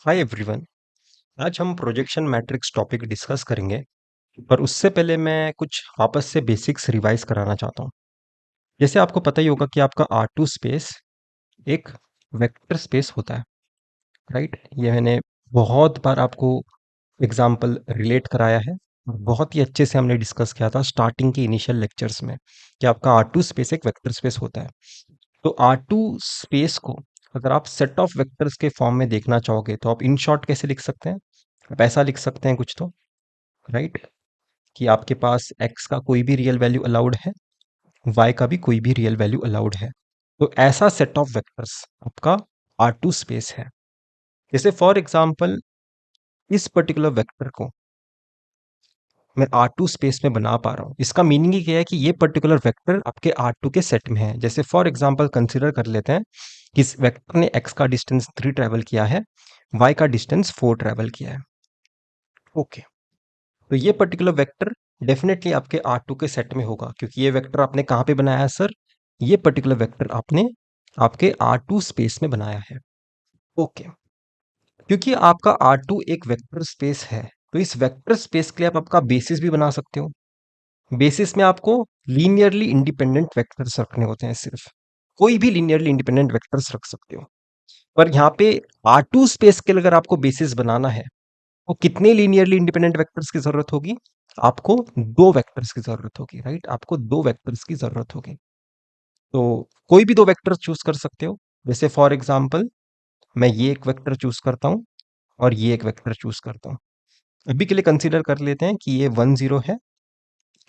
Hi everyone. आज हम projection matrix topic discuss करेंगे। पर उससे पहले मैं कुछ वापस से बेसिक्स रिवाइज कराना चाहता हूँ। जैसे आपको पता ही होगा कि आपका R2 स्पेस एक वेक्टर स्पेस होता है, राइट? ये मैंने बहुत बार आपको एग्जाम्पल रिलेट कराया है। बहुत ही अच्छे से हमने डिस्कस किया था स्टार्टिंग के इनिशियल लेक्चर्स में कि आपका R2 स्पेस एक वेक्टर स्पेस होता है। तो R2 स्पेस को अगर आप सेट ऑफ वेक्टर्स के फॉर्म में देखना चाहोगे तो आप इन शॉर्ट कैसे लिख सकते हैं? आप ऐसा लिख सकते हैं कुछ तो, राइट? कि आपके पास x का कोई भी रियल वैल्यू अलाउड है, y का भी कोई भी रियल वैल्यू अलाउड है। तो ऐसा सेट ऑफ वेक्टर्स आपका R2 स्पेस है। जैसे फॉर एग्जांपल इस पर्टिकुलर वेक्टर को मैं R2 स्पेस में बना पा रहा हूँ, इसका मीनिंग ही क्या है कि ये पर्टिकुलर वेक्टर आपके R2 के सेट में है। जैसे फॉर एग्जांपल कंसीडर कर लेते हैं कि इस वेक्टर ने x का डिस्टेंस 3 ट्रेवल किया है, y का डिस्टेंस 4 ट्रेवल किया है। ओके, तो ये पर्टिकुलर वेक्टर डेफिनेटली आपके R2 के सेट में होगा, क्योंकि ये वेक्टर आपने कहाँ पे बनाया है सर? ये पर्टिकुलर वेक्टर आपने आपके R2 स्पेस में बनाया है। ओके, क्योंकि आपका R2 एक वेक्टर स्पेस है, तो इस वेक्टर स्पेस के लिए आप आपका बेसिस भी बना सकते हो। बेसिस में आपको लीनियरली इंडिपेंडेंट वेक्टर्स रखने होते हैं, सिर्फ कोई भी लीनियरली इंडिपेंडेंट वेक्टर्स रख सकते हो। पर यहाँ पे R2 स्पेस के लिए अगर आपको बेसिस बनाना है तो कितने लीनियरली इंडिपेंडेंट वेक्टर्स की जरूरत होगी? आपको दो वेक्टर्स की जरूरत होगी, राइट? आपको दो वेक्टर्स की जरूरत होगी। तो कोई भी दो वेक्टर्स चूज कर सकते हो। जैसे फॉर एग्जांपल मैं ये एक वेक्टर चूज करता हूँ और ये एक वेक्टर चूज करता हूँ। अभी के लिए कंसीडर कर लेते हैं कि ये 1 0 है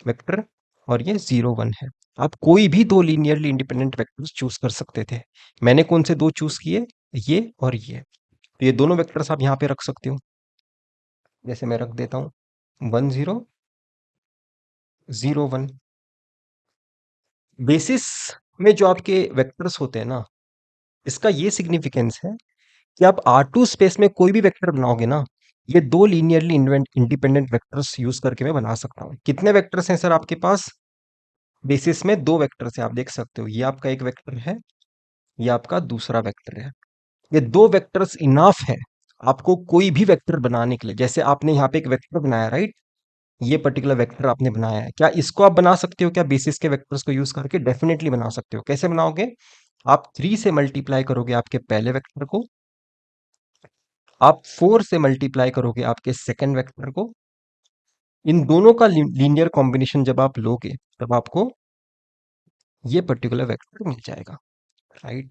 वेक्टर और ये 0 1 है। आप कोई भी दो लीनियरली इंडिपेंडेंट वेक्टर्स चूज कर सकते थे। मैंने कौन से दो चूज किए? ये और ये। तो ये दोनों वेक्टर्स आप यहाँ पे रख सकते हो। जैसे मैं रख देता हूँ 1 0 0 1। बेसिस में जो आपके वेक्टर्स होते हैं ना, इसका ये सिग्निफिकेंस है कि आप R2 स्पेस में कोई भी वेक्टर बनाओगे ना, ये दो लीनियरली इंडिपेंडेंट वेक्टर्स यूज करके मैं बना सकता हूँ। कितने वेक्टर्स हैं सर आपके पास? बेसिस में दो वेक्टर्स है, आप देख सकते हो। ये आपका एक वेक्टर है, ये आपका दूसरा वेक्टर है। ये दो वेक्टर्स इनाफ है आपको कोई भी वेक्टर बनाने के लिए। जैसे आपने यहाँ पे एक वेक्टर बनाया, राइट? ये पर्टिकुलर वेक्टर आपने बनाया है, क्या इसको आप बना सकते हो क्या बेसिस के वेक्टर्स को यूज करके? डेफिनेटली बना सकते हो। कैसे बनाओगे? आप 3 से मल्टीप्लाई करोगे आपके पहले वेक्टर को, आप 4 से मल्टीप्लाई करोगे आपके सेकंड वेक्टर को। इन दोनों का लीनियर कॉम्बिनेशन जब आप लोगे तब आपको ये पर्टिकुलर वेक्टर मिल जाएगा, राइट?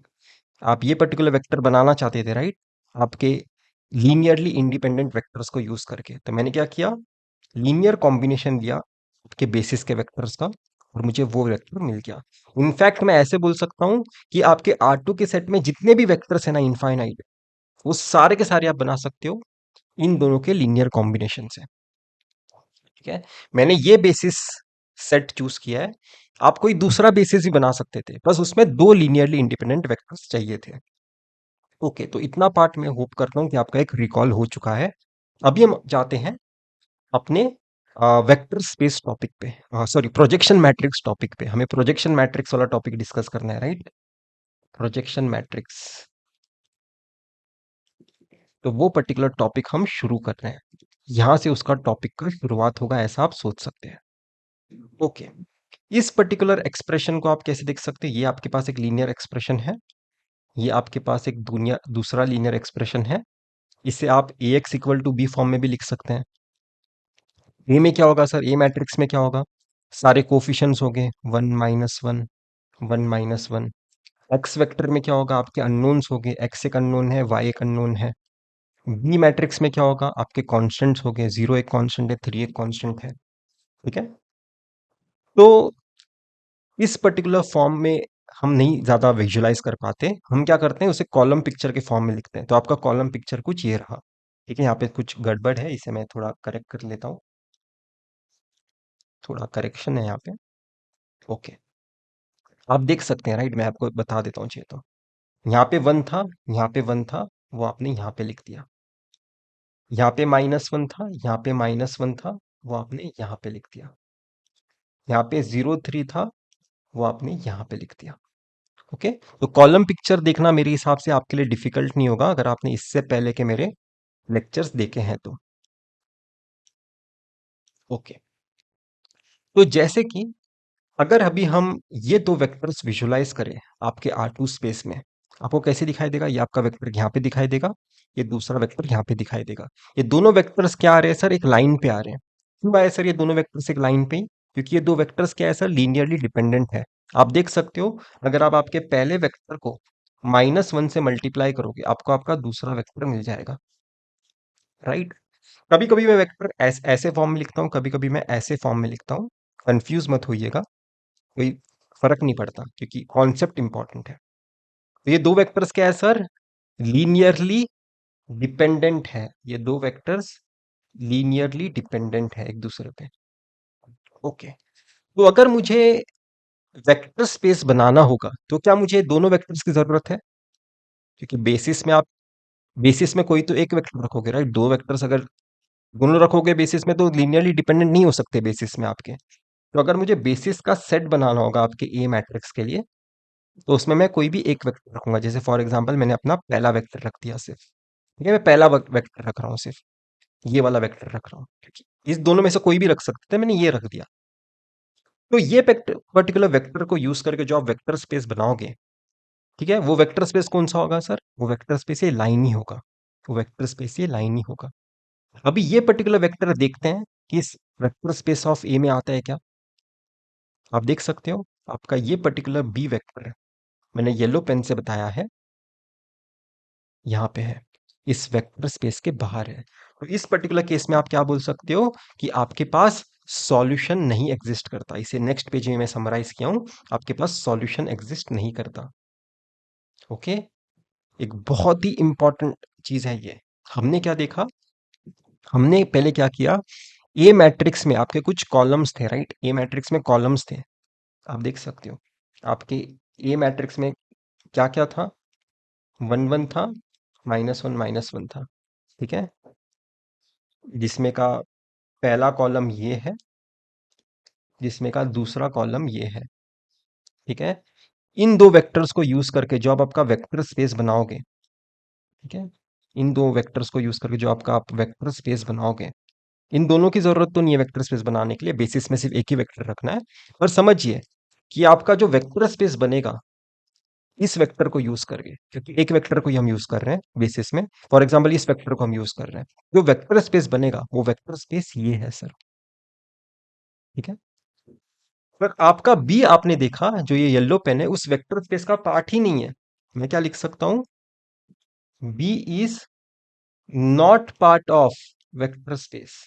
आप ये पर्टिकुलर वेक्टर बनाना चाहते थे, राइट? आपके लीनियरली इंडिपेंडेंट वेक्टर्स को यूज करके। तो मैंने क्या किया? लीनियर कॉम्बिनेशन दिया आपके बेसिस के वेक्टर्स का और मुझे वो वेक्टर मिल गया। इनफैक्ट मैं ऐसे बोल सकता हूँ कि आपके R2 के सेट में जितने भी वेक्टर्स है ना, इनफाइनाइट, वो सारे के सारे आप बना सकते हो इन दोनों के लीनियर कॉम्बिनेशन से। ठीक है, मैंने ये बेसिस सेट चूज किया है। आप कोई दूसरा बेसिस भी बना सकते थे, बस उसमें दो लीनियरली इंडिपेंडेंट वेक्टर्स चाहिए थे। ओके, तो इतना पार्ट मैं होप करता हूँ कि आपका एक रिकॉल हो चुका है। अभी हम जाते हैं अपने वेक्टर स्पेस टॉपिक पे, सॉरी प्रोजेक्शन मैट्रिक्स टॉपिक पे। हमें प्रोजेक्शन मैट्रिक्स वाला टॉपिक डिस्कस करना है, राइट? प्रोजेक्शन मैट्रिक्स, तो वो पर्टिकुलर टॉपिक हम शुरू कर रहे हैं। यहां से उसका टॉपिक का शुरुआत होगा, ऐसा आप सोच सकते हैं। ओके, इस पर्टिकुलर एक्सप्रेशन को आप कैसे देख सकते हैं? ये आपके पास एक लीनियर एक्सप्रेशन है, ये आपके पास एक दूसरा लीनियर एक्सप्रेशन है। इसे आप Ax equal to B form में भी लिख सकते हैं। ए में क्या होगा सर? ए मैट्रिक्स में क्या होगा? सारे कोफिशिएंट्स हो गए 1 - 1 1 - 1। एक्स वेक्टर में क्या होगा? आपके अननोन्स हो गए, एक्स एक अननोन है, वाई एक अननोन है। बी मैट्रिक्स में क्या होगा? आपके कॉन्स्टेंट्स हो गए, 0 एक कॉन्स्टेंट है, 3 एक कॉन्स्टेंट है। ठीक है, तो इस पर्टिकुलर फॉर्म में हम नहीं ज्यादा विजुलाइज कर पाते। हम क्या करते हैं, उसे कॉलम पिक्चर के फॉर्म में लिखते हैं। तो आपका कॉलम पिक्चर कुछ ये रहा। ठीक है, यहाँ पे कुछ गड़बड़ है, इसे मैं थोड़ा करेक्ट कर लेता हूँ। थोड़ा करेक्शन है यहाँ पे। ओके, आप देख सकते हैं, राइट? मैं आपको बता देता हूँ चाहिए तो। यहाँ पे 1 था, यहाँ पे 1 था, वो आपने यहाँ पे लिख दिया। यहाँ पे -1 था, यहाँ पे -1 था, वो आपने यहाँ पे लिख दिया। यहाँ पे 0 3 था, वो आपने यहाँ पे लिख दिया। ओके, तो कॉलम पिक्चर देखना मेरे हिसाब से आपके लिए डिफिकल्ट नहीं होगा अगर आपने इससे पहले के मेरे लेक्चर्स देखे हैं तो। ओके, तो जैसे कि अगर अभी हम ये दो वेक्टर्स विजुलाइज करें आपके R2 स्पेस में, आपको कैसे दिखाई देगा? ये आपका वेक्टर यहाँ पे दिखाई देगा, ये दूसरा वेक्टर यहाँ पे दिखाई देगा। ये दोनों वेक्टर्स क्या आ रहे हैं सर? एक लाइन पे आ रहे हैं। क्यों आए सर ये दोनों वेक्टर्स एक लाइन पे? क्योंकि ये दो वेक्टर्स क्या है सर? लीनियरली डिपेंडेंट है। आप देख सकते हो, अगर आप आपके पहले वेक्टर को -1 से मल्टीप्लाई करोगे, आपको आपका दूसरा वेक्टर मिल जाएगा, राइट? कभी कभी मैं वेक्टर ऐसे फॉर्म में लिखता हूँ, कभी कभी मैं ऐसे फॉर्म में लिखता हूँ। कंफ्यूज मत होइएगा, कोई फर्क नहीं पड़ता, क्योंकि कॉन्सेप्ट इंपॉर्टेंट है। तो ये दो वेक्टर्स क्या है सर? लीनियरली डिपेंडेंट है। ये दो वेक्टर्स लीनियरली डिपेंडेंट है एक दूसरे पे। ओके, तो अगर मुझे वेक्टर स्पेस बनाना होगा तो क्या मुझे दोनों वेक्टर्स की जरूरत है? क्योंकि बेसिस में कोई तो एक वेक्टर रखोगे, राइट? दो वेक्टर्स अगर दोनों रखोगे बेसिस में तो लीनियरली डिपेंडेंट नहीं हो सकते बेसिस में आपके। तो अगर मुझे बेसिस का सेट बनाना होगा आपके ए मैट्रिक्स के लिए, तो उसमें मैं कोई भी एक वेक्टर रखूंगा। जैसे फॉर एग्जांपल मैंने अपना पहला वेक्टर रख दिया सिर्फ, ठीक है? मैं पहला वेक्टर रख रहा हूँ सिर्फ, ये वाला वेक्टर रख रहा हूँ, क्योंकि इस दोनों में से कोई भी रख सकते थे, मैंने ये रख दिया। तो ये पर्टिकुलर वेक्टर को यूज करके जो आप वेक्टर स्पेस बनाओगे, ठीक है, वो वेक्टर स्पेस कौन सा होगा सर? वो वेक्टर स्पेस ये लाइन ही होगा। वो वेक्टर स्पेस ये लाइन ही होगा। अभी ये पर्टिकुलर वेक्टर देखते हैं कि इस वेक्टर स्पेस ऑफ ए में आता है क्या। आप देख सकते हो, आपका ये पर्टिकुलर बी वेक्टर है, मैंने येलो पेन से बताया है, यहाँ पे है, इस वेक्टर स्पेस के बाहर है। तो इस पर्टिकुलर केस में आप क्या बोल सकते हो कि आपके पास सॉल्यूशन नहीं एग्जिस्ट करता। इसे नेक्स्ट पेज में मैं समराइज किया हूं, आपके पास सॉल्यूशन एग्जिस्ट नहीं करता। ओके, एक बहुत ही इंपॉर्टेंट चीज है ये। हमने क्या देखा? हमने पहले क्या किया, ए मैट्रिक्स में आपके कुछ कॉलम्स थे, राइट? ए मैट्रिक्स में कॉलम्स थे, आप देख सकते हो आपके ए मैट्रिक्स में क्या क्या था? 1 1 था, -1 -1 था, ठीक है? जिसमें का पहला कॉलम ये है, जिसमें का दूसरा कॉलम ये है, ठीक है? इन दो वेक्टर्स को यूज करके जो आप आपका वेक्टर स्पेस बनाओगे, ठीक है, इन दो वेक्टर्स को यूज करके जो आपका आप वेक्टर स्पेस बनाओगे, इन दोनों की जरूरत तो नहीं है वेक्टर स्पेस बनाने के लिए, बेसिस में सिर्फ एक ही वेक्टर रखना है। पर समझिए कि आपका जो वेक्टर स्पेस बनेगा इस वेक्टर को यूज करके, क्योंकि एक वेक्टर को ही हम यूज कर रहे हैं बेसिस में, फॉर एग्जांपल इस वेक्टर को हम यूज कर रहे हैं, जो वेक्टर स्पेस बनेगा वो वेक्टर स्पेस ये है सर, ठीक है? पर आपका बी आपने देखा, जो ये येलो पेन है, उस वेक्टर स्पेस का पार्ट ही नहीं है। मैं क्या लिख सकता हूं? B is not part of vector space.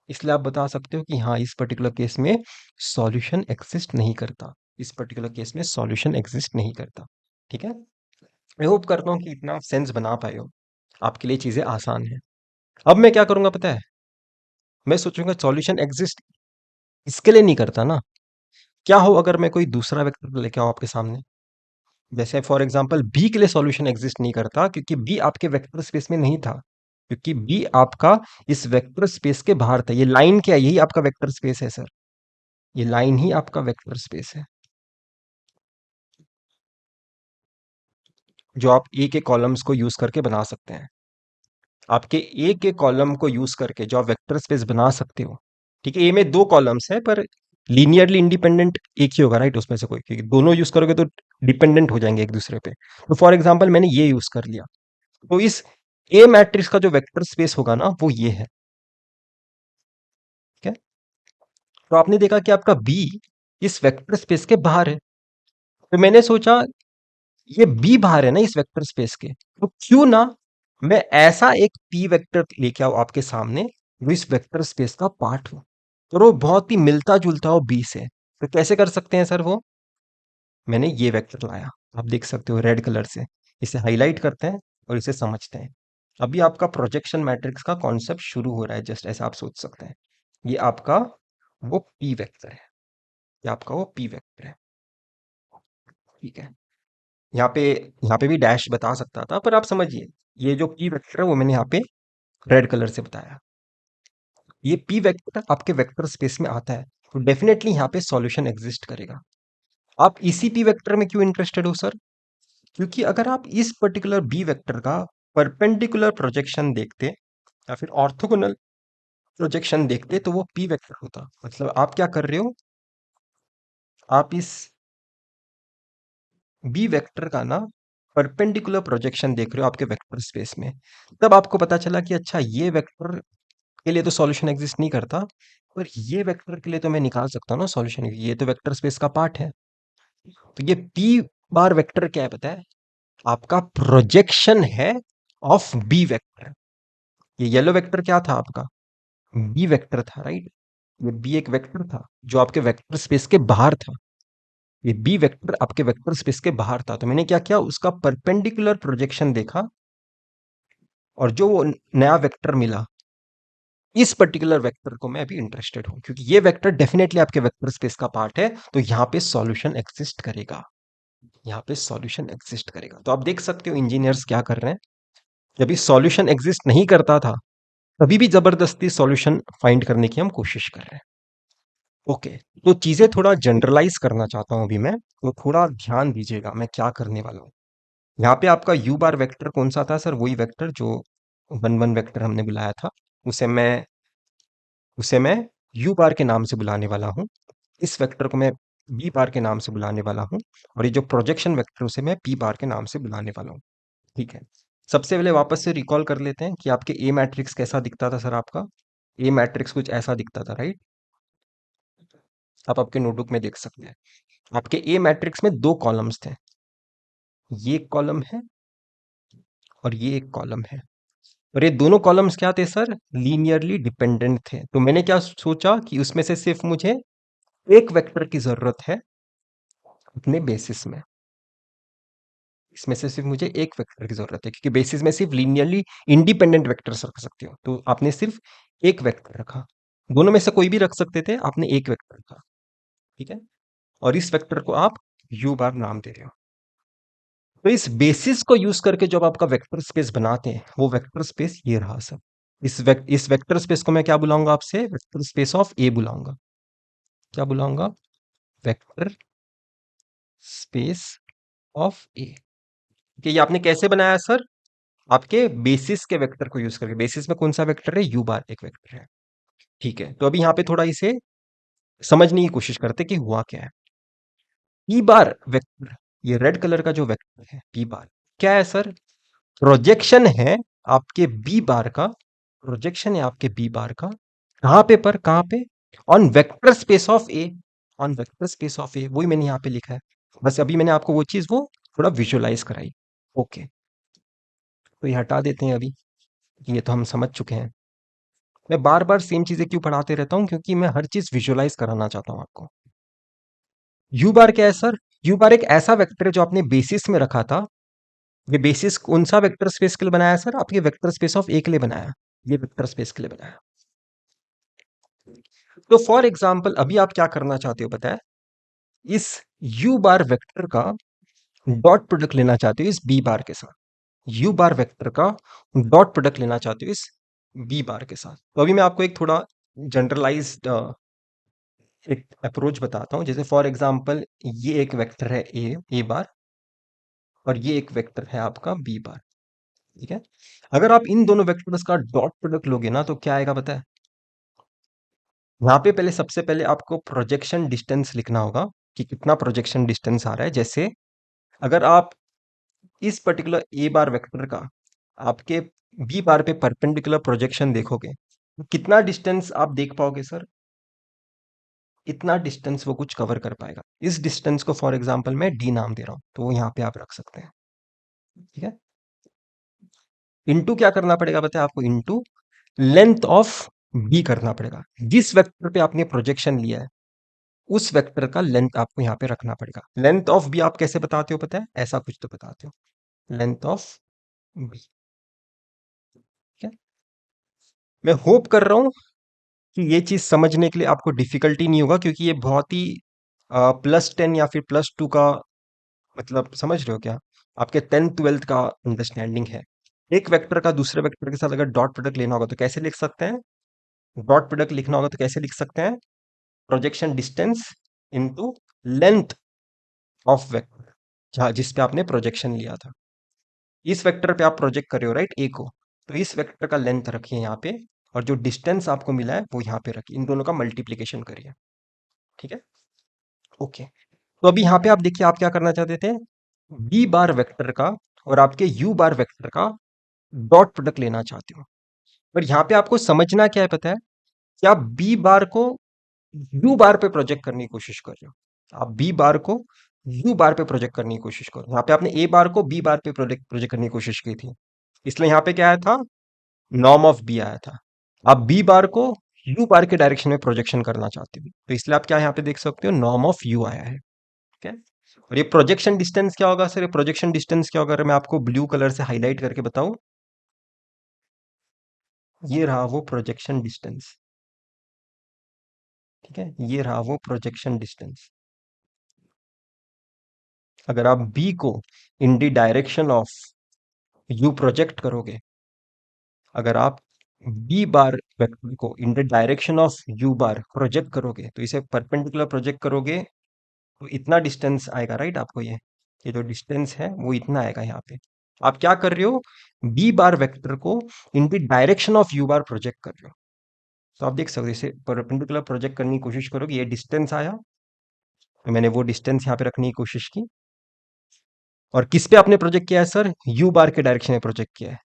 इसलिए आप बता सकते हो कि हाँ, इस पर्टिकुलर केस में सॉल्यूशन एग्जिस्ट नहीं करता, इस पर्टिकुलर केस में सॉल्यूशन एग्जिस्ट नहीं करता, ठीक है? मैं होप करता हूँ कि इतना सेंस बना पाए हो, आपके लिए चीजें आसान है। अब मैं क्या करूंगा पता है? मैं सोचूंगा सॉल्यूशन एग्जिस्ट इसके लिए नहीं करता ना, क्या हो अगर मैं कोई दूसरा वेक्टर लेके आऊं आपके सामने? जैसे फॉर एग्जांपल बी के लिए सॉल्यूशन एग्जिस्ट नहीं करता, क्योंकि बी आपके वेक्टर स्पेस में नहीं था, क्योंकि बी आपका इस वेक्टर स्पेस के बाहर था। ये लाइन क्या है? यही आपका वेक्टर स्पेस है सर, ये लाइन ही आपका वेक्टर स्पेस है, जो आप ए के कॉलम्स को यूज करके बना सकते हैं। आपके ए के कॉलम को यूज करके जो आप वेक्टर स्पेस बना सकते हो, ठीक है? ए में दो कॉलम्स है, पर लीनियरली इंडिपेंडेंट एक ही होगा, राइट? उसमें से कोई, क्योंकि दोनों यूज करोगे तो डिपेंडेंट हो जाएंगे एक दूसरे पे। तो फॉर एग्जांपल मैंने ये यूज कर लिया, तो इस ए मैट्रिक्स का जो वेक्टर स्पेस होगा ना वो ये है, ठीक है? तो आपने देखा कि आपका बी इस वेक्टर स्पेस के बाहर है, तो मैंने सोचा ये बी बाहर है ना इस वेक्टर स्पेस के, तो क्यों ना मैं ऐसा एक पी वेक्टर लेके आओ आपके सामने जो इस वेक्टर स्पेस का पार्ट हो, और वो बहुत ही मिलता जुलता हो बी से। तो कैसे कर सकते हैं सर वो? मैंने ये वेक्टर लाया, आप देख सकते हो रेड कलर से, इसे हाईलाइट करते हैं और इसे समझते हैं। अभी आपका प्रोजेक्शन मैट्रिक्स का कॉन्सेप्ट शुरू हो रहा है, जस्ट ऐसा आप सोच सकते हैं। ये आपका वो पी वेक्टर है, ये आपका वो पी वेक्टर है, ठीक है? यहाँ पे भी डैश बता सकता था, पर आप समझिए ये जो पी वेक्टर है वो मैंने यहाँ पे रेड कलर से बताया। ये पी वेक्टर आपके वेक्टर स्पेस में आता है, तो डेफिनेटली यहाँ पे सॉल्यूशन एग्जिस्ट करेगा। आप इसी पी वेक्टर में क्यों इंटरेस्टेड हो सर? क्योंकि अगर आप इस पर्टिकुलर बी वेक्टर का परपेंडिकुलर प्रोजेक्शन देखते या फिर ऑर्थोगोनल प्रोजेक्शन देखते तो वो पी वेक्टर होता। मतलब आप क्या कर रहे हो, आप इस बी वेक्टर का ना परपेंडिकुलर प्रोजेक्शन देख रहे हो आपके वेक्टर स्पेस में। तब आपको पता चला कि अच्छा ये वेक्टर के लिए तो सॉल्यूशन एग्जिस्ट नहीं करता, पर ये वेक्टर के लिए तो मैं निकाल सकता हूँ ना सॉल्यूशन, ये तो वेक्टर स्पेस का पार्ट है। तो ये पी बार वेक्टर क्या है पता है, आपका प्रोजेक्शन है ऑफ बी वेक्टर। ये येलो वेक्टर क्या था आपका, बी वेक्टर था, राइट। ये बी एक वेक्टर था जो आपके वेक्टर स्पेस के बाहर था। ये बी वेक्टर आपके वेक्टर स्पेस के बाहर था, तो मैंने क्या किया, उसका परपेंडिकुलर प्रोजेक्शन देखा, और जो वो नया वेक्टर मिला, इस पर्टिकुलर वेक्टर को मैं अभी इंटरेस्टेड हूं, क्योंकि ये वेक्टर डेफिनेटली आपके वेक्टर स्पेस का पार्ट है, तो यहां पे सॉल्यूशन एग्जिस्ट करेगा। यहाँ पे सॉल्यूशन एग्जिस्ट करेगा। तो आप देख सकते हो इंजीनियर्स क्या कर रहे हैं, जब ये सॉल्यूशन एग्जिस्ट नहीं करता था तभी भी जबरदस्ती सॉल्यूशन फाइंड करने की हम कोशिश कर रहे हैं। ओके, तो चीजें थोड़ा जनरलाइज करना चाहता हूं अभी मैं, तो थोड़ा ध्यान दीजिएगा मैं क्या करने वाला हूँ। यहाँ पे आपका यू बार वेक्टर कौन सा था सर, वही वेक्टर जो वन वन वेक्टर हमने बुलाया था, उसे मैं उसे मैं यू बार के नाम से बुलाने वाला हूँ। इस वेक्टर को मैं बी बार के नाम से बुलाने वाला हूँ, और ये जो प्रोजेक्शन वेक्टर उसे मैं पी बार के नाम से बुलाने वाला हूँ। ठीक है, सबसे पहले वापस से रिकॉल कर लेते हैं कि आपके ए मैट्रिक्स कैसा दिखता था सर, आपका ए मैट्रिक्स कुछ ऐसा दिखता था, राइट। आप आपके नोटबुक में देख सकते हैं, आपके ए मैट्रिक्स में दो कॉलम्स थे, ये एक कॉलम है और ये एक कॉलम है, और ये दोनों कॉलम्स क्या थे सर, लीनियरली डिपेंडेंट थे। तो मैंने क्या सोचा कि उसमें से सिर्फ मुझे एक वेक्टर की जरूरत है अपने बेसिस में, इसमें से सिर्फ मुझे एक वेक्टर की जरूरत है, क्योंकि बेसिस में सिर्फ लीनियरली इंडिपेंडेंट वेक्टर्स रख सकते हो, तो आपने सिर्फ एक वेक्टर रखा। दोनों में से कोई भी रख सकते थे, आपने एक वेक्टर रखा। ठीक है, और इस वेक्टर को आप यू बार नाम दे रहे हो। तो इस बेसिस को यूज करके जब आपका वेक्टर स्पेस बनाते हैं, वो वेक्टर स्पेस ये रहा सब। इस वेक्टर स्पेस को मैं क्या बुलाऊंगा आपसे, वेक्टर स्पेस ऑफ ए बुलाऊंगा। क्या बुलाऊंगा, वेक्टर स्पेस ऑफ ए। कि ये आपने कैसे बनाया सर, आपके बेसिस के वेक्टर को यूज करके। बेसिस में कौन सा वेक्टर है, यू बार एक वेक्टर है। ठीक है, तो अभी यहां पे थोड़ा इसे समझने की कोशिश करते कि हुआ क्या है। पी बार वेक्टर, ये रेड कलर का जो वेक्टर है पी बार, क्या है सर, प्रोजेक्शन है आपके बी बार का, प्रोजेक्शन है आपके बी बार का, कहां पे, पर कहां पे, on vector space of A, on vector space of A, वही मैंने यहां पे लिखा है। बस अभी मैंने आपको वो चीज वो थोड़ा विजुअलाइज कराई। ओके, तो ये हटा देते हैं अभी, ये तो हम समझ चुके हैं। मैं बार बार सेम चीजें क्यों पढ़ाते रहता हूँ, क्योंकि मैं हर चीज विजुअलाइज कराना चाहता हूँ आपको। यू बार क्या है सर, यू बार एक ऐसा वेक्टर है जो आपने बेसिस में रखा था। ये बेसिस कौन सा वेक्टर स्पेस के लिए बनाया सर, आपके वेक्टर स्पेस ऑफ ए के लिए बनाया, ये वेक्टर स्पेस के लिए बनाया। तो फॉर एग्जाम्पल अभी आप क्या करना चाहते हो पता है, इस यू बार वेक्टर का डॉट प्रोडक्ट लेना चाहते हो इस बी बार के साथ, यू बार वेक्टर का डॉट प्रोडक्ट लेना चाहते हो इस बी बार के साथ। तो अभी मैं आपको एक थोड़ा जनरलाइज्ड एक अप्रोच बताता हूँ। जैसे फॉर एग्जाम्पल ये एक वेक्टर है ए बार, और ये एक वेक्टर है आपका बी बार। ठीक है, अगर आप इन दोनों वेक्टर्स का डॉट प्रोडक्ट लोगे ना तो क्या आएगा पता है, यहाँ पे पहले सबसे पहले आपको प्रोजेक्शन डिस्टेंस लिखना होगा कि कितना प्रोजेक्शन डिस्टेंस आ रहा है। जैसे अगर आप इस पर्टिकुलर ए बार वेक्टर का आपके बी बार पे परपेंडिकुलर प्रोजेक्शन देखोगे, तो कितना डिस्टेंस आप देख पाओगे सर, इतना डिस्टेंस वो कुछ कवर कर पाएगा। इस डिस्टेंस को फॉर एग्जांपल मैं डी नाम दे रहा हूं, तो वो यहाँ पे आप रख सकते हैं। ठीक है, इनटू क्या करना पड़ेगा बताए आपको, इनटू लेंथ ऑफ बी करना पड़ेगा। जिस वेक्टर पे आपने प्रोजेक्शन लिया है उस वेक्टर का लेंथ आपको यहाँ पे रखना पड़ेगा। लेंथ ऑफ बी आप कैसे बताते हो पता है, ऐसा कुछ तो बताते हो, लेंथ ऑफ बी। ठीक है, मैं होप कर रहा हूं कि ये चीज समझने के लिए आपको डिफिकल्टी नहीं होगा, क्योंकि ये बहुत ही +10 या फिर +2 का, मतलब समझ रहे हो क्या, आपके 10th 12th का अंडरस्टैंडिंग है। एक वेक्टर का दूसरे वेक्टर के साथ अगर डॉट प्रोडक्ट लेना होगा तो कैसे लिख सकते हैं, डॉट प्रोडक्ट लिखना होगा तो कैसे लिख सकते हैं, projection distance into length of vector. जहाँ जिस पे आपने प्रोजेक्शन लिया था, इस वेक्टर पे आप प्रोजेक्ट कर रहे हो राइट ए को, तो इस वेक्टर का लेंथ रखिए यहाँ पे, और जो डिस्टेंस आपको मिला है वो यहाँ पे रखिए, इन दोनों का मल्टीप्लीकेशन करिए। ठीक है, ओके। तो अभी यहाँ पे आप देखिए, आप क्या करना चाहते थे, बी बार वेक्टर का और आपके यू बार वेक्टर का डॉट प्रोडक्ट लेना चाहते हो। पर यहाँ पे आपको समझना क्या है पता है, कि आप बी बार को यू बार पे प्रोजेक्ट करने की कोशिश कर रहे हो, आप बी बार को यू बार पे प्रोजेक्ट करने की कोशिश करो। यहाँ पे आपने ए बार को बी बार पे प्रोजेक्ट प्रोजेक्ट करने की कोशिश की थी, इसलिए यहाँ पे क्या आया था, नॉर्म ऑफ बी आया था। आप बी बार को यू बार के डायरेक्शन में प्रोजेक्शन करना चाहते हो, तो इसलिए आप क्या यहाँ पे देख सकते हो, नॉर्म ऑफ यू आया है। ठीक है, और ये प्रोजेक्शन डिस्टेंस क्या होगा सर, ये प्रोजेक्शन डिस्टेंस क्या होगा, अगर मैं आपको ब्लू कलर से हाईलाइट करके बताऊं, ये रहा वो प्रोजेक्शन डिस्टेंस। ठीक है, ये रहा वो प्रोजेक्शन डिस्टेंस। अगर आप बी को in the direction of you project करोगे, अगर आप बी बार वेक्टर को in the direction of you bar project करोगे, तो इसे परपेंडिकुलर प्रोजेक्ट करोगे, तो इतना डिस्टेंस आएगा राइट आपको, ये जो डिस्टेंस है वो इतना आएगा यहाँ पे। आप क्या कर रहे हो, बी बार वेक्टर को in the direction of you bar project कर रहे हो। तो आप देख सकते हो, इसे परपेंडिकुलर प्रोजेक्ट करने की कोशिश करोगे, ये डिस्टेंस आया, तो मैंने वो डिस्टेंस यहाँ पे रखने की कोशिश की। और किस पे आपने प्रोजेक्ट किया है सर, यू बार के डायरेक्शन में प्रोजेक्ट किया है,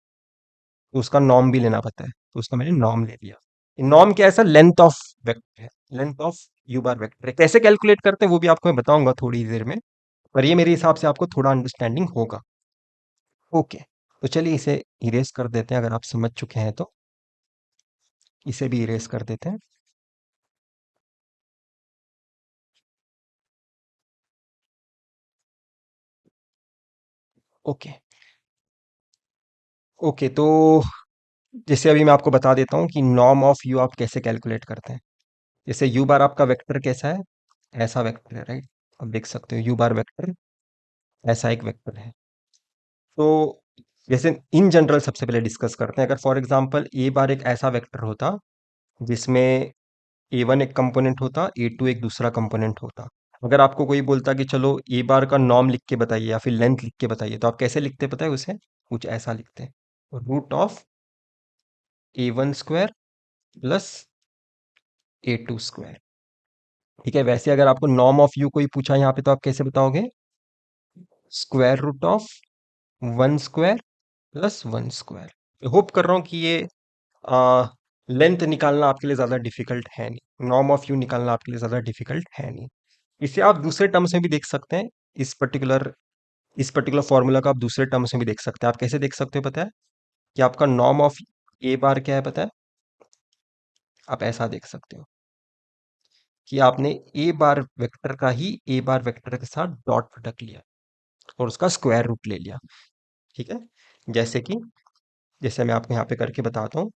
तो उसका नॉर्म भी लेना पड़ता है, तो उसका मैंने नॉर्म ले लिया। नॉर्म क्या है सर, लेंथ ऑफ वेक्टर है, length of you bar vector है। कैसे कैलकुलेट करते हैं वो भी आपको मैं बताऊंगा थोड़ी देर में, पर ये मेरे हिसाब से आपको थोड़ा अंडरस्टैंडिंग होगा। ओके, तो चलिए इसे इरेज कर देते हैं, अगर आप समझ चुके हैं तो इसे भी इरेज कर देते हैं। ओके, ओके, तो जैसे अभी मैं आपको बता देता हूँ कि नॉर्म ऑफ यू आप कैसे कैलकुलेट करते हैं। जैसे यू बार आपका वेक्टर कैसा है, ऐसा वेक्टर है राइट, आप देख सकते हो यू बार वेक्टर ऐसा एक वेक्टर है। तो जैसे इन जनरल सबसे पहले डिस्कस करते हैं, अगर फॉर एग्जांपल ए बार एक ऐसा वेक्टर होता जिसमें ए वन एक कंपोनेंट होता, ए टू एक दूसरा कंपोनेंट होता, अगर आपको कोई बोलता कि चलो ए बार का नॉर्म लिख के बताइए या फिर लेंथ लिख के बताइए, तो आप कैसे लिखते पता है उसे, कुछ ऐसा लिखते हैं, root of A one square plus A two square. ठीक है, वैसे अगर आपको नॉर्म ऑफ यू कोई पूछा यहाँ पे, तो आप कैसे बताओगे, square root of one square plus one square. Hope कर रहा हूँ कि ये लेंथ निकालना आपके लिए ज़्यादा डिफिकल्ट है नहीं, नॉर्म ऑफ यू निकालना आपके लिए ज़्यादा डिफिकल्ट है नहीं। इसे आप दूसरे टर्म्स में भी देख सकते हैं, इस पर्टिकुलर इस पर्टिकुलर फॉर्मूला का आप दूसरे टर्म्स में भी देख सकते हैं। आप कैसे देख सकते हो पता है, कि आपका नॉर्म ऑफ ए बार क्या है पता है, आप ऐसा देख सकते हो कि आपने ए बार वेक्टर का ही ए बार वेक्टर के साथ डॉट प्रोडक्ट लिया और उसका स्क्वायर रूट ले लिया। ठीक है, जैसे कि जैसे मैं आपको यहाँ पे करके बताता हूँ,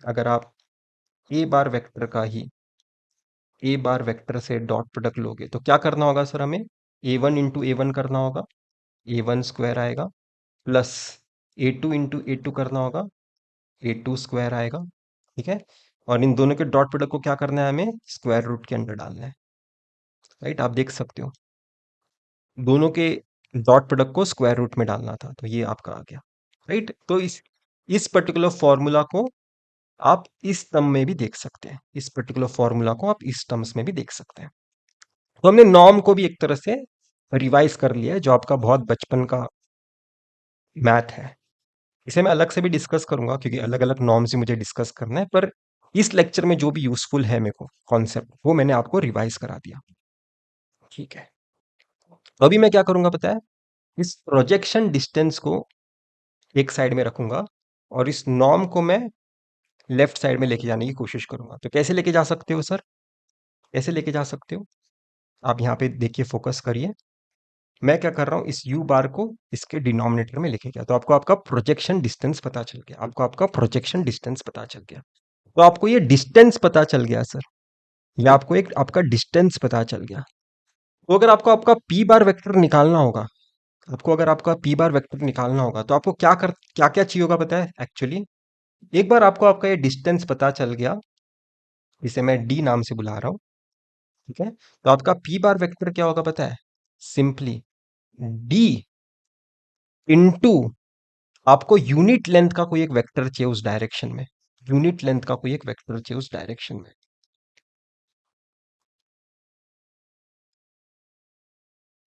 अगर आप ए बार वेक्टर का ही ए बार वेक्टर से डॉट प्रोडक्ट लोगे, तो क्या करना होगा सर, हमें A one into A one करना होगा, ए वन स्क्वायर आएगा, plus A two into A two करना होगा, ए टू स्क्वायर आएगा। ठीक है, और इन दोनों के डॉट प्रोडक्ट को क्या करना है, हमें स्क्वायर रूट के अंदर डालना है। राइट, आप देख सकते हो दोनों के डॉट प्रोडक्ट को स्क्वायर रूट में डालना था, तो ये आपका आ गया। राइट, तो इस पर्टिकुलर फॉर्मूला को आप इस टर्म में भी देख सकते हैं, इस पर्टिकुलर फॉर्मूला को आप इस टर्म्स में भी देख सकते हैं। तो हमने नॉर्म को भी एक तरह से रिवाइज कर लिया है, जो आपका बहुत बचपन का मैथ है। इसे मैं अलग से भी डिस्कस करूंगा, क्योंकि अलग अलग नॉर्म से मुझे डिस्कस करना है, पर इस लेक्चर में जो भी यूजफुल है मेरे को कॉन्सेप्ट, वो मैंने आपको रिवाइज करा दिया। ठीक है, तो अभी मैं क्या करूंगा पता है, इस प्रोजेक्शन डिस्टेंस को एक साइड में रखूंगा और इस नॉर्म को मैं लेफ्ट साइड में लेके जाने की कोशिश करूंगा। तो कैसे लेके जा सकते हो सर, कैसे लेके जा सकते हो, आप यहाँ पे देखिए, फोकस करिए। मैं क्या कर रहा हूँ, इस u बार को इसके डिनोमिनेटर में लिखे गया, तो आपको आपका प्रोजेक्शन डिस्टेंस पता चल गया, आपको आपका प्रोजेक्शन डिस्टेंस पता चल गया। तो आपको ये डिस्टेंस पता चल गया सर, ये आपको एक आपका डिस्टेंस पता चल गया। तो अगर आपको आपका p बार वेक्टर निकालना होगा, आपको अगर आपका p बार वेक्टर निकालना होगा, तो आपको क्या क्या चाहिए होगा पता है एक्चुअली। एक बार आपको आपका ये डिस्टेंस पता चल गया, इसे मैं d नाम से बुला रहा हूँ। ठीक है, तो आपका p बार वेक्टर क्या होगा पता है, सिंपली डी इंटू आपको यूनिट लेंथ का कोई एक वेक्टर चाहिए उस डायरेक्शन में, यूनिट लेंथ का कोई एक वेक्टर चाहिए उस डायरेक्शन में।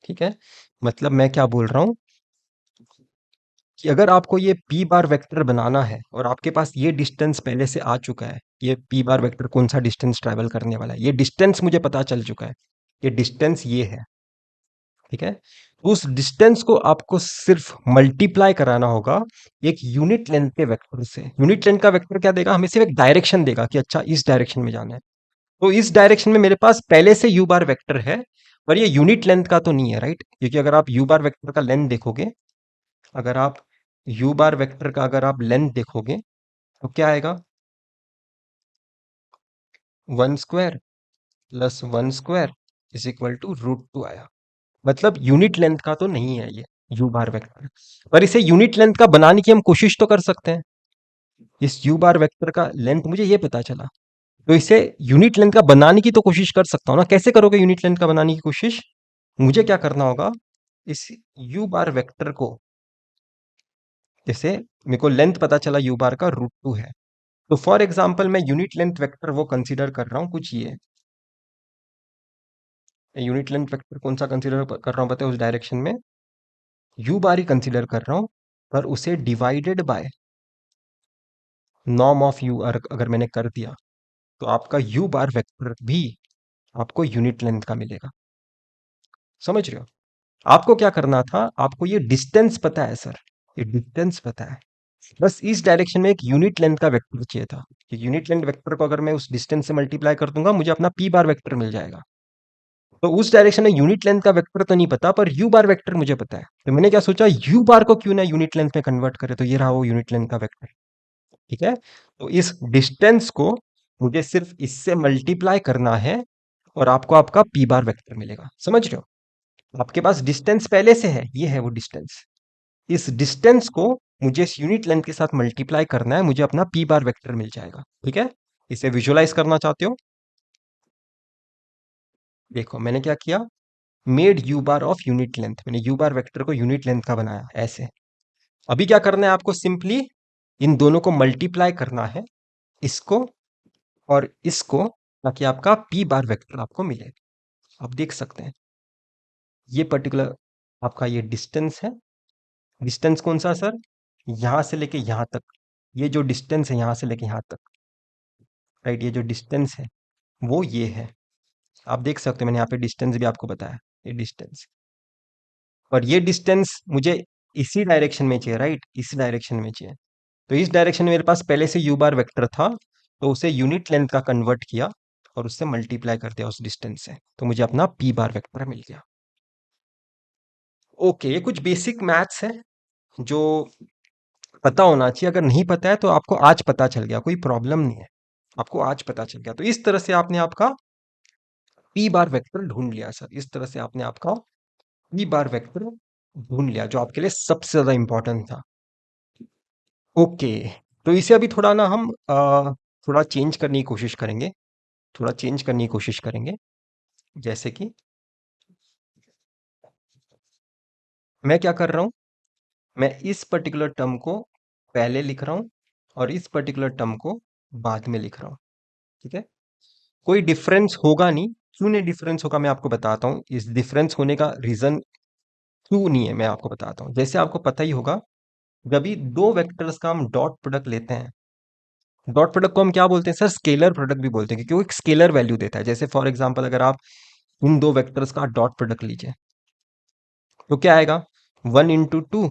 ठीक है, मतलब मैं क्या बोल रहा हूं कि अगर आपको ये पी बार वेक्टर बनाना है और आपके पास ये डिस्टेंस पहले से आ चुका है, ये पी बार वेक्टर कौन सा डिस्टेंस ट्रैवल करने वाला है, ये डिस्टेंस मुझे पता चल चुका है, ये डिस्टेंस ये है। ठीक है, तो उस डिस्टेंस को आपको सिर्फ मल्टीप्लाई कराना होगा एक यूनिट लेंथ के वेक्टर से। यूनिट लेंथ का वेक्टर क्या देगा, हमें सिर्फ एक डायरेक्शन देगा कि अच्छा इस डायरेक्शन में जाना है। तो इस डायरेक्शन में मेरे पास पहले से यू बार वेक्टर है, पर ये यूनिट लेंथ का तो नहीं है, राइट? क्योंकि अगर आप यू बार वेक्टर का लेंथ देखोगे, अगर आप यू बार वेक्टर का अगर आप लेंथ देखोगे तो क्या आएगा, 1 square plus 1 square is equal to √2 आया। मतलब यूनिट लेंथ का तो नहीं है ये यू बार वेक्टर, पर इसे यूनिट लेंथ का बनाने की हम कोशिश तो कर सकते हैं। इस यू बार वेक्टर का लेंथ मुझे ये पता चला, तो इसे यूनिट लेंथ का बनाने की तो कोशिश कर सकता हूं ना। कैसे करोगे यूनिट लेंथ का बनाने की कोशिश, मुझे क्या करना होगा, इस यू बार वेक्टर को, जैसे मेरे को लेंथ पता चला यू बार का √2 है, तो फॉर एग्जांपल मैं यूनिट लेंथ वेक्टर वो कंसीडर कर रहा हूँ कुछ ये, यूनिट लेंथ वेक्टर कौन सा कंसीडर कर रहा हूँ पता है, उस डायरेक्शन में यू बार ही कंसीडर कर रहा हूँ, पर उसे divided by norm of you अगर मैंने कर दिया, तो आपका यू बार वेक्टर भी आपको यूनिट लेंथ का मिलेगा। समझ रहे हो? आपको क्या करना था, आपको ये डिस्टेंस पता है सर, ये डिस्टेंस पता है, बस इस डायरेक्शन में एक यूनिट लेंथ का वेक्टर चाहिए था कि यूनिट लेंथ वेक्टर को अगर मैं उस डिस्टेंस से मल्टीप्लाई कर दूंगा मुझे अपना पी बार वेक्टर मिल जाएगा। तो उस डायरेक्शन में यूनिट लेंथ का वेक्टर तो नहीं पता, पर यू बार वेक्टर मुझे पता है, तो मैंने क्या सोचा, यू बार को क्यों ना यूनिट लेंथ में कन्वर्ट करे, तो ये रहा वो यूनिट लेंथ का वेक्टर। ठीक है, तो इस डिस्टेंस को मुझे सिर्फ इससे मल्टीप्लाई करना है और आपको आपका पी बार वेक्टर मिलेगा। समझ रहे हो? आपके पास डिस्टेंस पहले से है, ये है वो डिस्टेंस, इस डिस्टेंस को मुझे इस यूनिट लेंथ के साथ मल्टीप्लाई करना है, मुझे अपना पी बार वेक्टर मिल जाएगा। ठीक है, इसे विजुअलाइज करना चाहते हो, देखो मैंने क्या किया, made you bar of unit length, मैंने यू बार वेक्टर को यूनिट लेंथ का बनाया ऐसे। अभी क्या करना है आपको, सिंपली इन दोनों को मल्टीप्लाई करना है, इसको और इसको, ताकि आपका पी बार वेक्टर आपको मिले। आप देख सकते हैं ये पर्टिकुलर आपका ये डिस्टेंस है, डिस्टेंस कौन सा सर, यहां से लेके यहां तक, ये जो डिस्टेंस है यहां से लेके यहां तक, राइट, ये जो डिस्टेंस है वो ये है। आप देख सकते हो मैंने यहाँ पे डिस्टेंस भी आपको बताया, ये डिस्टेंस, और ये डिस्टेंस मुझे इसी डायरेक्शन में चाहिए, राइट, इसी डायरेक्शन में चाहिए। तो इस डायरेक्शन में मेरे पास पहले से यू बार वेक्टर था, तो उसे यूनिट लेंथ का कन्वर्ट किया और उससे मल्टीप्लाई कर दिया उस डिस्टेंस से, तो मुझे अपना पी बार वेक्टर मिल गया। ओके, ये कुछ बेसिक मैथ्स है जो पता होना चाहिए, अगर नहीं पता है तो आपको आज पता चल गया, कोई प्रॉब्लम नहीं है, आपको आज पता चल गया। तो इस तरह से आपने आपका पी बार वेक्टर ढूंढ लिया सर, इस तरह से आपने आपका पी बार वेक्टर ढूंढ लिया जो आपके लिए सबसे ज्यादा इंपॉर्टेंट था। ओके, तो इसे अभी थोड़ा ना हम थोड़ा चेंज करने की कोशिश करेंगे, थोड़ा चेंज करने की कोशिश करेंगे। जैसे कि मैं क्या कर रहा हूं, मैं इस पर्टिकुलर टर्म को पहले लिख रहा हूं और इस पर्टिकुलर टर्म को बाद में लिख रहा हूं। ठीक है, कोई डिफरेंस होगा नहीं, क्यों नहीं डिफरेंस होगा मैं आपको बताता हूँ, इस डिफरेंस होने का रीजन क्यों नहीं है मैं आपको बताता हूँ। जैसे आपको पता ही होगा, जब भी दो वेक्टर्स का हम डॉट प्रोडक्ट लेते हैं, डॉट प्रोडक्ट को हम क्या बोलते हैं सर, स्केलर प्रोडक्ट भी बोलते हैं, क्योंकि वो एक स्केलर वैल्यू देता है। जैसे फॉर एग्जांपल अगर आप इन दो वेक्टर्स का डॉट प्रोडक्ट लीजिए, तो क्या आएगा, 1 × 2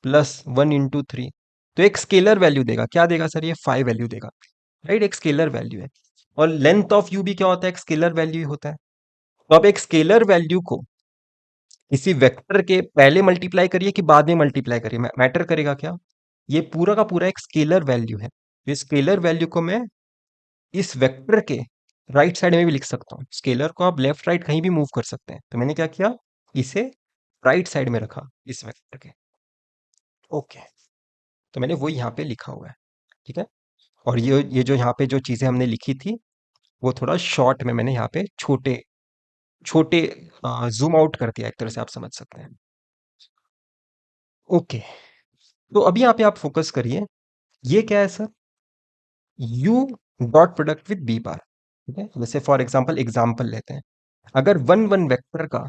प्लस 1 × 3, तो एक स्केलर वैल्यू देगा, क्या देगा सर, ये 5 वैल्यू देगा, राइट, एक स्केलर वैल्यू है। और लेंथ ऑफ यू भी क्या होता है, एक स्केलर वैल्यू ही होता है। तो आप एक स्केलर वैल्यू को किसी वेक्टर के पहले मल्टीप्लाई करिए कि बाद में मल्टीप्लाई करिए, मैटर करेगा क्या, ये पूरा का पूरा एक स्केलर वैल्यू है। तो इस स्केलर वैल्यू को मैं इस वेक्टर के राइट साइड में भी लिख सकता हूँ, स्केलर को आप लेफ्ट राइट कहीं भी मूव कर सकते हैं। तो मैंने क्या किया, इसे राइट साइड में रखा इस वेक्टर के। ओके, तो मैंने वो यहाँ पे लिखा हुआ है। ठीक है, और ये जो यहाँ पे जो चीजें हमने लिखी थी वो थोड़ा शॉर्ट में मैंने यहाँ पे छोटे छोटे जूम आउट कर दिया, एक तरह से आप समझ सकते हैं। ओके, तो अभी यहाँ पे आप फोकस करिए। ये क्या है sir? U dot product with B bar. ठीक है, जैसे फॉर एग्जाम्पल लेते हैं। अगर वन वन वेक्टर का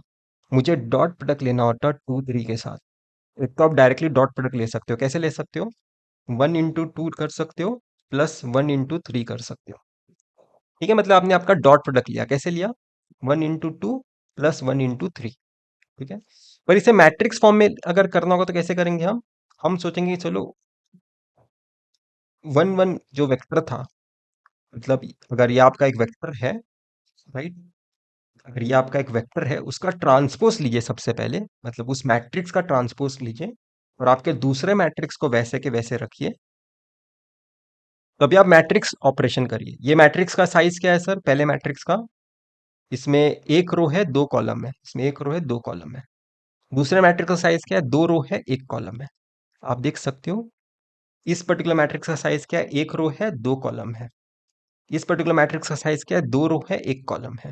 मुझे डॉट प्रोडक्ट लेना होता 2 3 के साथ, एक तो आप डायरेक्टली डॉट प्रोडक्ट ले सकते हो। कैसे ले सकते हो? 1 into 2 कर सकते हो, +1 into 3 कर सकते हो। ठीक है, मतलब आपने आपका डॉट प्रोडक्ट लिया। कैसे लिया? 1 into 2 +1 into 3। ठीक है, पर इसे मैट्रिक्स फॉर्म में अगर करना होगा तो कैसे करेंगे हम सोचेंगे कि चलो वन वन जो वेक्टर था, मतलब अगर ये आपका एक वेक्टर है, राइट, अगर ये आपका एक वेक्टर है, उसका ट्रांसपोज लीजिए सबसे पहले, मतलब उस मैट्रिक्स का ट्रांसपोज लीजिए और आपके दूसरे मैट्रिक्स को वैसे के वैसे रखिए। तो अभी आप मैट्रिक्स ऑपरेशन करिए। ये मैट्रिक्स का साइज क्या है सर? पहले मैट्रिक्स का, इसमें एक रो है, 2 कॉलम है। इसमें एक रो है, 2 कॉलम है। दूसरे मैट्रिक्स का साइज क्या है? 2 रो है, 1 कॉलम है। आप देख सकते हो इस पर्टिकुलर मैट्रिक्स का साइज क्या है? एक रो है, 2 कॉलम है। इस पर्टिकुलर मैट्रिक्स का साइज क्या है? 2 रो है, 1 कॉलम है।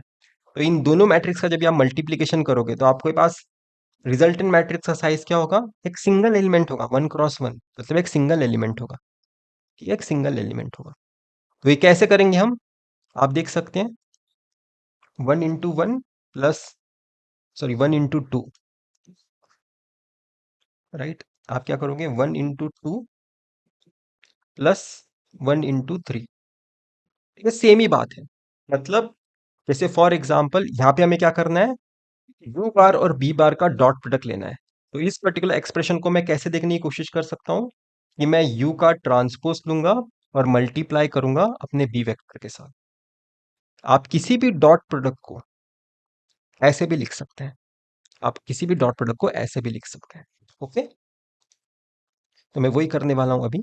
तो इन दोनों मैट्रिक्स का जब आप मल्टीप्लीकेशन करोगे तो आपके पास रिजल्टेंट मैट्रिक्स का साइज क्या होगा? एक सिंगल एलिमेंट होगा, 1 क्रॉस 1, मतलब एक सिंगल एलिमेंट होगा। ठीक है, एक सिंगल एलिमेंट होगा। तो ये कैसे करेंगे हम? आप देख सकते हैं 1 into 1 plus, sorry 1 into 2, right. आप क्या करोगे? 1 into 2 +1 into 3। ये सेम ही बात है। मतलब जैसे फॉर एग्जाम्पल यहाँ पे हमें क्या करना है? यू बार और बी बार का डॉट प्रोडक्ट लेना है। तो इस पर्टिकुलर एक्सप्रेशन को मैं कैसे देखने की कोशिश कर सकता हूँ कि मैं यू का ट्रांसपोज लूंगा और मल्टीप्लाई करूंगा अपने बी वेक्टर के साथ। आप किसी भी डॉट प्रोडक्ट को ऐसे भी लिख सकते हैं। आप किसी भी डॉट प्रोडक्ट को ऐसे भी लिख सकते हैं। ओके, तो मैं वही करने वाला हूं अभी।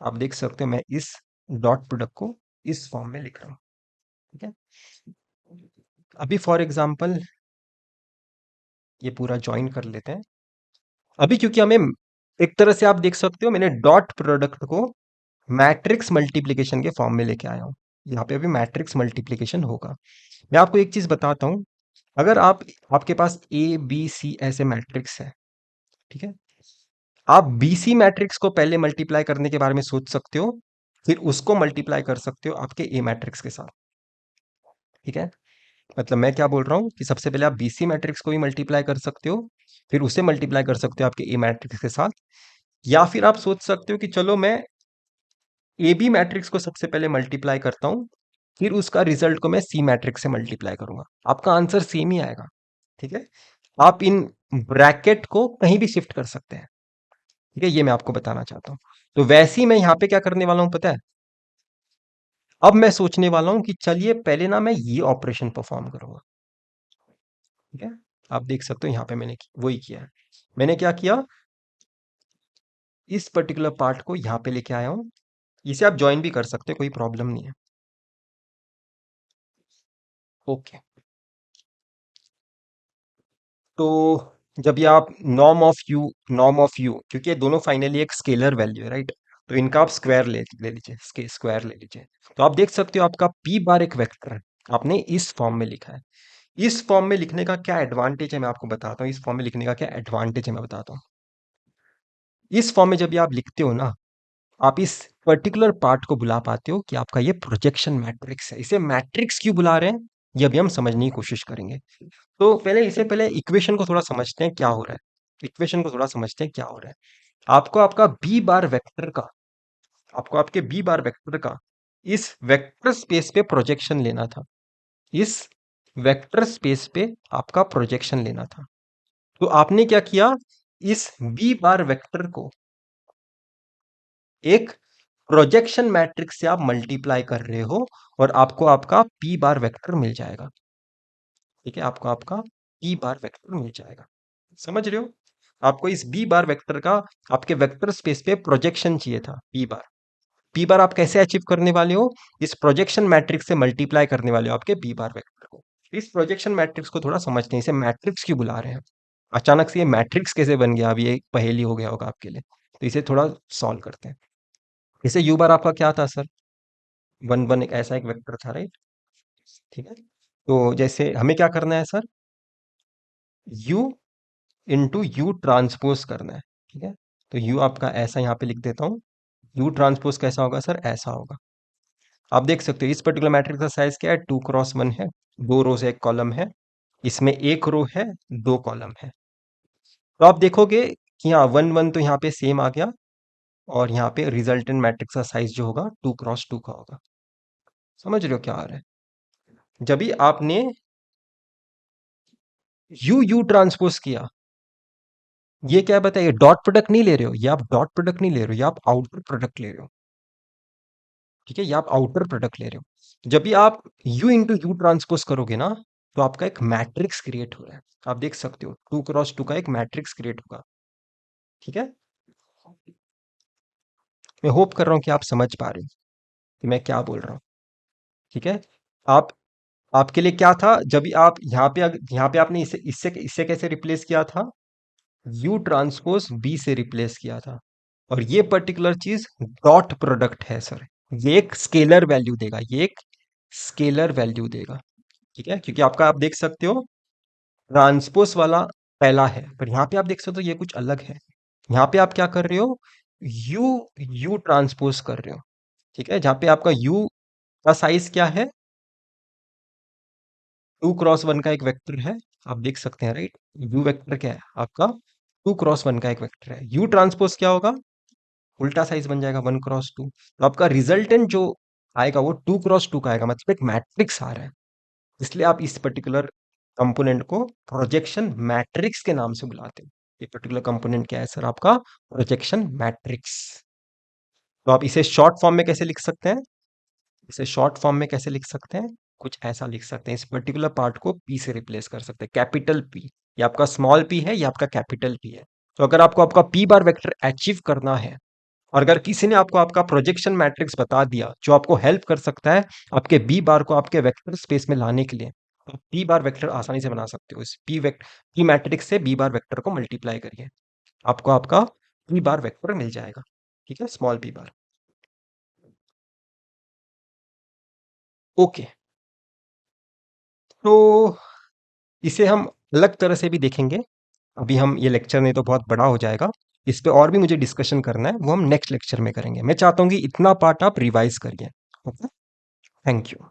आप देख सकते हो मैं इस डॉट प्रोडक्ट को इस फॉर्म में लिख रहा हूं। ठीक है, अभी फॉर एग्जांपल ये पूरा ज्वाइन कर लेते हैं। अभी क्योंकि हमें एक तरह से आप देख सकते हो मैंने डॉट प्रोडक्ट को मैट्रिक्स मल्टीप्लिकेशन के फॉर्म में लेके आया हूं। यहाँ पे अभी मैट्रिक्स मल्टीप्लिकेशन होगा। मैं आपको एक चीज बताता हूं। अगर आपके पास ए बी सी ऐसे मैट्रिक्स है, ठीक है, आप बीसी मैट्रिक्स को पहले मल्टीप्लाई करने के बारे में सोच सकते हो, फिर उसको मल्टीप्लाई कर सकते हो आपके ए मैट्रिक्स के साथ। ठीक है, मतलब मैं क्या बोल रहा हूँ कि सबसे पहले आप बीसी मैट्रिक्स को भी मल्टीप्लाई कर सकते हो, फिर उसे मल्टीप्लाई कर सकते हो आपके ए मैट्रिक्स के साथ। या फिर आप सोच सकते हो कि चलो मैं ए बी मैट्रिक्स को सबसे पहले मल्टीप्लाई करता हूँ, फिर उसका रिजल्ट को मैं सी मैट्रिक्स से मल्टीप्लाई करूंगा। आपका आंसर सेम ही आएगा। ठीक है, आप इन ब्रैकेट को कहीं भी शिफ्ट कर सकते हैं। ठीक है, ये मैं आपको बताना चाहता हूँ। तो वैसे ही मैं यहाँ पे क्या करने वाला हूँ पता है? अब मैं सोचने वाला हूँ कि चलिए पहले ना मैं ये ऑपरेशन परफॉर्म करूंगा। ठीक है, आप देख सकते हो यहाँ पे मैंने वही किया है। मैंने क्या किया? इस पर्टिकुलर पार्ट को यहाँ पे लेके आया हूँ। इसे आप ज्वाइन भी कर सकते हो, कोई प्रॉब्लम नहीं है। ओके, तो जब ये आप नॉर्म ऑफ यू, क्योंकि ये दोनों फाइनली एक स्केलर वैल्यू है, राइट, तो इनका आप स्क्वायर ले लीजिए, स्क्वायर ले लीजिए। तो आप देख सकते हो आपका पी बार एक वेक्टर है, आपने इस फॉर्म में लिखा है। इस फॉर्म में लिखने का क्या एडवांटेज है मैं आपको बताता हूँ। इस फॉर्म में लिखने का क्या एडवांटेज है मैं बताता हूँ। इस फॉर्म में जब ये आप लिखते हो ना, आप इस पर्टिकुलर पार्ट को बुला पाते हो कि आपका ये प्रोजेक्शन मैट्रिक्स है। इसे मैट्रिक्स क्यों बुला रहे हैं, ये अभी हम समझने की कोशिश करेंगे। तो पहले इक्वेशन को थोड़ा समझते हैं क्या हो रहा है। इक्वेशन को थोड़ा समझते हैं क्या हो रहा है। आपको आपका बी बार वेक्टर का आपको आपके बी बार वेक्टर का इस वेक्टर स्पेस पे प्रोजेक्शन लेना था। इस वेक्टर स्पेस पे आपका प्रोजेक्शन लेना था। तो आपने क्या किया? इस बी बार वेक्टर को एक प्रोजेक्शन मैट्रिक्स से आप मल्टीप्लाई कर रहे हो और आपको आपका पी बार वेक्टर मिल जाएगा। ठीक है, आपको आपका पी बार वेक्टर मिल जाएगा। समझ रहे हो? आपको इस बी बार वेक्टर का आपके वेक्टर स्पेस पे प्रोजेक्शन चाहिए था, पी बार आप कैसे अचीव करने वाले हो? इस प्रोजेक्शन मैट्रिक्स से मल्टीप्लाई करने वाले हो आपके बी बार वेक्टर को। इस प्रोजेक्शन मैट्रिक्स को थोड़ा समझते हैं, इसे मैट्रिक्स क्यों बुला रहे हैं। अचानक से ये मैट्रिक्स कैसे बन गया? अब ये एक पहेली हो गया होगा आपके लिए, तो इसे थोड़ा सॉल्व करते हैं। इसे यू बार आपका क्या था सर? वन वन एक ऐसा एक वेक्टर था, राइट। ठीक है, तो जैसे हमें क्या करना है sir? You into you transpose करना है। ठीक है, तो यू आपका ऐसा यहाँ पे लिख देता हूँ। यू ट्रांसपोज कैसा होगा सर, ऐसा होगा। आप देख सकते हो इस पर्टिकुलर मैट्रिक्स का साइज क्या है, 2x1 है, 2 रोज एक कॉलम है, इसमें 1 रो है, 2 कॉलम है। तो आप देखोगे कि हाँ 1 1 तो यहाँ पे सेम आ गया, और यहाँ पे रिजल्टेंट मैट्रिक्स का साइज जो होगा 2x2 का होगा। समझ रहे हो क्या आ रहा है? जब भी आपने यू यू ट्रांसपोज किया, ये क्या बताइए, डॉट प्रोडक्ट नहीं ले रहे हो, ये आप डॉट प्रोडक्ट नहीं ले रहे हो, ये आप आउटर प्रोडक्ट ले रहे हो। ठीक है, ये आप आउटर प्रोडक्ट ले रहे हो। जब भी आप यू इंटू यू ट्रांसपोज करोगे ना, तो आपका एक मैट्रिक्स क्रिएट हो रहा है। आप देख सकते हो 2x2 का एक मैट्रिक्स क्रिएट होगा। ठीक है, मैं होप कर रहा हूं कि आप समझ पा रहे हो कि मैं क्या बोल रहा हूँ। ठीक है, आप आपके लिए क्या था, जब भी आप यहाँ पे आपने इसे इससे इससे कैसे रिप्लेस किया था, यू ट्रांसपोज बी से रिप्लेस किया था। और ये पर्टिकुलर चीज डॉट प्रोडक्ट है सर, ये एक स्केलर वैल्यू देगा, ये एक स्केलर वैल्यू देगा। ठीक है, क्योंकि आपका आप देख सकते हो ट्रांसपोज वाला पहला है, पर यहाँ पे आप देख सकते हो ये कुछ अलग है। यहाँ पे आप क्या कर रहे हो, यू यू ट्रांसपोज कर रहे हो। ठीक है, जहाँ पे आपका यू का साइज क्या है, 2x1 का एक वेक्टर है, आप देख सकते हैं राइट। यू वेक्टर क्या है आपका, 2x1 का एक वेक्टर है। यू ट्रांसपोज क्या होगा, उल्टा साइज बन जाएगा, 1x2। तो आपका रिजल्टेंट जो आएगा वो 2x2 का आएगा, मतलब एक मैट्रिक्स आ रहा है। इसलिए आप इस पर्टिकुलर कंपोनेंट को प्रोजेक्शन मैट्रिक्स के नाम से बुलाते हैं। ये पर्टिकुलर कंपोनेंट क्या है सर, आपका प्रोजेक्शन मैट्रिक्स। तो आप इसे शॉर्ट फॉर्म में कैसे लिख सकते हैं, इसे शॉर्ट फॉर्म में कैसे लिख सकते हैं, कुछ ऐसा लिख सकते हैं, इस पर्टिकुलर पार्ट को पी से रिप्लेस कर सकते हैं, कैपिटल पी। ये आपका स्मॉल पी है, ये आपका कैपिटल पी है। तो अगर आपको आपका पी बार वेक्टर अचीव करना है, और अगर किसी ने आपको आपका प्रोजेक्शन मैट्रिक्स बता दिया जो आपको हेल्प कर सकता है आपके बी बार को आपके वेक्टर स्पेस में लाने के लिए, तो पी बार वेक्टर आसानी से बना सकते हो। इस पी मैट्रिक्स से बी बार वेक्टर को मल्टीप्लाई करिए, आपको आपका पी बार वेक्टर मिल जाएगा। ठीक है, स्मॉल पी बार। ओके, तो इसे हम अलग तरह से भी देखेंगे। अभी हम ये लेक्चर नहीं तो बहुत बड़ा हो जाएगा, इस पे और भी मुझे डिस्कशन करना है, वो हम नेक्स्ट लेक्चर में करेंगे। मैं चाहता हूँ कि इतना पार्ट आप रिवाइज करिए। Okay, thank you.